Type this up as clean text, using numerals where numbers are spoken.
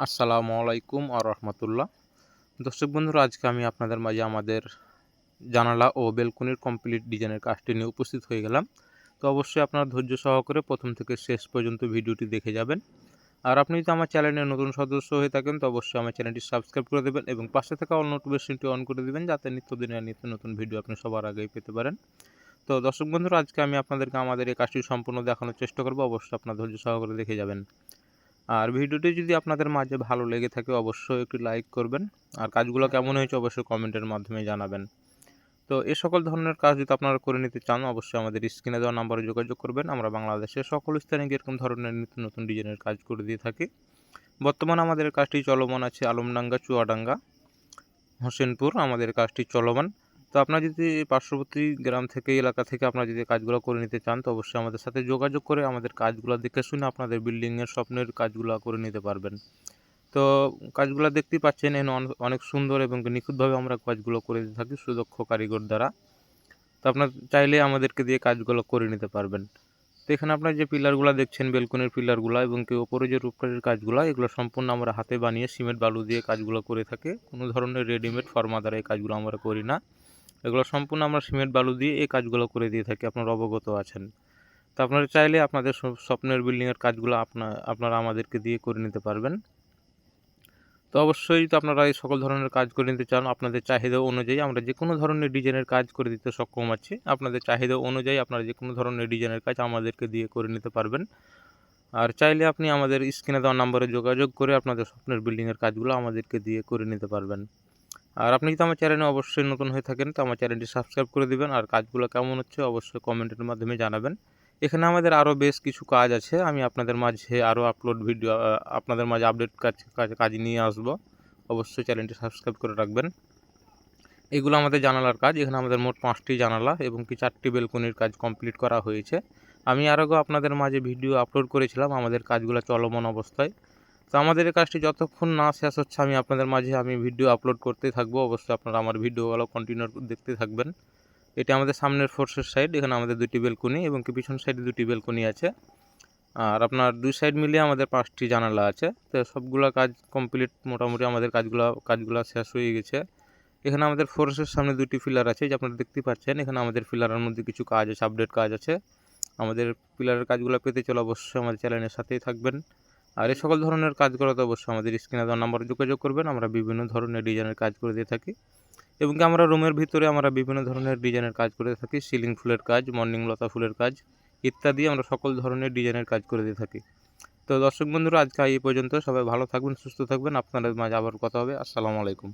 আসসালামু আলাইকুম রাহমাতুল্লাহ। দর্শক বন্ধুরা, আজকে আমি আপনাদের মাঝে আমাদের জানালা ও বেলকনির কমপ্লিট ডিজাইনের কাজটি নিয়ে উপস্থিত হয়ে গেলাম। তো অবশ্যই আপনারা ধৈর্য সহকারে প্রথম থেকে শেষ পর্যন্ত ভিডিওটি দেখে যাবেন। আর আপনি যদি আমার চ্যানেলের নতুন সদস্য হয়ে থাকেন তো অবশ্যই আমার চ্যানেলটি সাবস্ক্রাইব করে দেবেন এবং পাশে থাকা অল নোটিফিকেশনটি অন করে দেবেন, যাতে নিত্যদিনের নিত্য নতুন ভিডিও আপনি সবার আগেই পেতে পারেন। তো দর্শক বন্ধুরা, আজকে আমি আপনাদেরকে আমাদের এই কাজটি সম্পূর্ণ দেখানোর চেষ্টা করব। অবশ্যই আপনারা ধৈর্য সহকারে দেখে যাবেন। আর ভিডিওটি যদি আপনাদের মাঝে ভালো লেগে থাকে অবশ্যই একটু লাইক করবেন। আর কাজগুলো কেমন হয়েছে অবশ্যই কমেন্টের মাধ্যমে জানাবেন। তো এই সকল ধরনের কাজ যদি আপনারা করে নিতে চান অবশ্যই আমাদের স্ক্রিনে দেওয়া নাম্বারে যোগাযোগ করবেন। আমরা বাংলাদেশের সকল স্থানে এরকম ধরনের নিত্য নতুন ডিজাইনের কাজ করে দিয়ে থাকি। বর্তমানে আমাদের কাজটি চলমান আছে আলমডাঙ্গা, চুয়াডাঙ্গা, হোসেনপুর আমাদের কাজটি চলমান। তো আপনারা যদি পার্শ্ববর্তী গ্রাম থেকে এলাকা থেকে আপনারা যদি কাজগুলো করে নিতে চান তো অবশ্যই আমাদের সাথে যোগাযোগ করে আমাদের কাজগুলো দেখে শুনে আপনাদের বিল্ডিংয়ের স্বপ্নের কাজগুলো করে নিতে পারবেন। তো কাজগুলো দেখতেই পাচ্ছেন, এখানে অনেক সুন্দর এবং নিখুঁতভাবে আমরা কাজগুলো করে দিয়ে থাকি সুদক্ষ কারিগর দ্বারা। তো আপনার চাইলে আমাদেরকে দিয়ে কাজগুলো করে নিতে পারবেন। তো এখানে আপনার যে পিলারগুলো দেখছেন, বেলকনির পিলারগুলো এবং কি ওপরে যে রূপকারের কাজগুলো, এগুলো সম্পূর্ণ আমরা হাতে বানিয়ে সিমেন্ট বালু দিয়ে কাজগুলো করে থাকি। কোনো ধরনের রেডিমেড ফর্মা দ্বারা এই কাজগুলো আমরা করি না। এগুলো সম্পূর্ণ আমরা সিমেন্ট বালু দিয়ে এই কাজগুলো করে দিয়ে থাকি, আপনারা অবগত আছেন। তো আপনারা চাইলে আপনাদের স্বপ্নের বিল্ডিংয়ের কাজগুলো আপনারা আমাদেরকে দিয়ে করে নিতে পারবেন। তো অবশ্যই তো আপনারা এই সকল ধরনের কাজ করে নিতে চান, আপনাদের চাহিদা অনুযায়ী আমরা যে কোনো ধরনের ডিজাইনের কাজ করে দিতে সক্ষম আছি। আপনাদের চাহিদা অনুযায়ী আপনারা যে কোনো ধরনের ডিজাইনের কাজ আমাদেরকে দিয়ে করে নিতে পারবেন। আর চাইলে আপনি আমাদের স্ক্রিনে দেওয়া নাম্বারে যোগাযোগ করে আপনাদের স্বপ্নের বিল্ডিংয়ের কাজগুলো আমাদেরকে দিয়ে করে নিতে পারবেন। আর আপনি যদি আমার চ্যানেলে অবশ্যই নতুন হয়ে থাকেন তো আমার চ্যানেলটি সাবস্ক্রাইব করে দিবেন। আর কাজগুলো কেমন হচ্ছে অবশ্যই কমেন্টের মাধ্যমে জানাবেন। এখানে আমাদের আরও বেশ কিছু কাজ আছে, আমি আপনাদের মাঝে আরও ভিডিও আপনাদের মাঝে আপডেট কাজ নিয়ে আসবো। অবশ্যই চ্যানেলটি সাবস্ক্রাইব করে রাখবেন। এগুলো আমাদের জানালার কাজ। এখানে আমাদের মোট 5টি জানালা এবং কি 4টি বেলকনির কাজ কমপ্লিট করা হয়েছে। আমি আরও আপনাদের মাঝে ভিডিও আপলোড করেছিলাম আমাদের কাজগুলো চলমান অবস্থায়। তো আমাদের এই কাজটি যতক্ষণ না শেষ হচ্ছে আপনাদের মাঝে ভিডিও আপলোড করতেই থাকবো। অবশ্যই আপনারা আমার ভিডিওগুলো কন্টিনিউ দেখতে থাকবেন। এটা আমাদের সামনের ফোর্সের সাইড, এখানে আমাদের 2টি বেলকনি এবং কি পিছন সাইডে 2টি বেলকনি আছে। আর আপনার 2 সাইড মিলিয়ে আমাদের 5টি জানালা আছে। তো সবগুলো কাজ কমপ্লিট, মোটামুটি আমাদের কাজগুলো শেষ হয়ে গেছে। এখানে আমাদের ফোর্সের সামনে 2টি পিলার আছে, যে আপনারা দেখতে পাচ্ছেন। এখানে আমাদের পিলারের মধ্যে কিছু কাজ আছে, আপডেট কাজ আছে। আমাদের পিলারের কাজগুলো পেতে চলে অবশ্যই আমাদের চ্যানেলের সাথেই থাকবেন। আর এই সকল ধরনের কাজ করাতে অবশ্যই আমাদের স্ক্রিনে দেওয়া নাম্বারে যোগাযোগ করবেন। আমরা বিভিন্ন ধরনের ডিজাইনের কাজ করে দিয়ে থাকি এবং আমরা রুমের ভিতরে আমরা বিভিন্ন ধরনের ডিজাইনের কাজ করে থাকি। সিলিং ফুলের কাজ, মর্নিং লতা ফুলের কাজ ইত্যাদি আমরা সকল ধরনের ডিজাইনের কাজ করে দিয়ে থাকি। তো দর্শক বন্ধুরা, আজকে এই পর্যন্ত। সবাই ভালো থাকবেন, সুস্থ থাকবেন। আপনাদের মাঝে আবার কথা হবে। আসসালামু আলাইকুম।